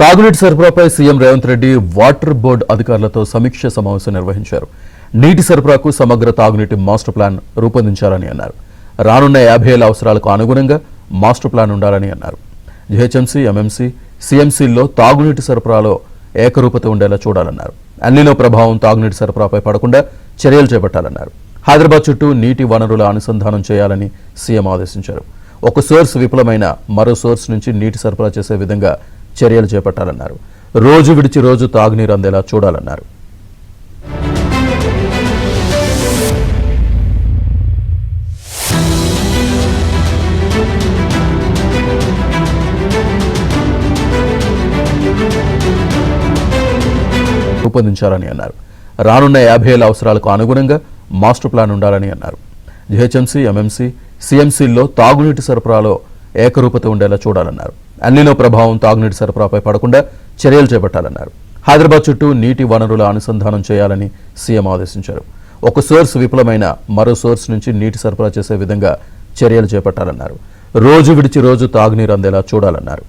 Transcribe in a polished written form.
తాగునీటి సరఫరాపై CM Revanth Reddy water board అధికారులతో సమీక్ష సమావేశం నిర్వహించారు. నీటి సరఫరాకు సమగ్ర తాగునీటి మాస్టర్ ప్లాన్ రూపొందించాలని అన్నారు. రానున్న 50 ఏళ్ల అవసరాలకు అనుగుణంగా మాస్టర్ ప్లాన్ ఉండాలని అన్నారు. జీహెచ్ఎంసీ, ఎంఎంసీ, సీఎంసీల్లో తాగునీటి సరఫరాలో ఏకరూపత ఉండేలా చూడాలన్నారు. ఎల్నినో ప్రభావం తాగునీటి సరఫరాపై పడకుండా చర్యలు చేపట్టాలన్నారు. హైదరాబాద్ చుట్టూ నీటి వనరుల అనుసంధానం చేయాలని సీఎం ఆదేశించారు. ఒక సోర్స్ విఫలమైన మరో సోర్స్ నుంచి నీటి సరఫరా చేసే విధంగా చర్యలు చేపట్టాలన్నారు. రోజు విడిచి రోజు తాగునీరు అందేలా చూడాలన్నారు. రూపొందించాలని అన్నారు. రానున్న 50 ఏళ్ల అవసరాలకు అనుగుణంగా మాస్టర్ ప్లాన్ ఉండాలని అన్నారు. జీహెచ్ఎంసీ, ఎంఎంసీ, సీఎంసీల్లో తాగునీటి సరఫరాలో ఏకరూపత ఉండేలా చూడాలన్నారు. ఎల్నినో ప్రభావం తాగునీటి సరఫరాపై పడకుండా చర్యలు చేపట్టాలన్నారు. హైదరాబాద్ చుట్టూ నీటి వనరుల అనుసంధానం చేయాలని సీఎం ఆదేశించారు. ఒక సోర్స్ విఫలమైన మరో సోర్స్ నుంచి నీటి సరఫరా చేసే విధంగా చర్యలు చేపట్టాలన్నారు. రోజు విడిచి రోజు తాగునీరు అందేలా చూడాలన్నారు.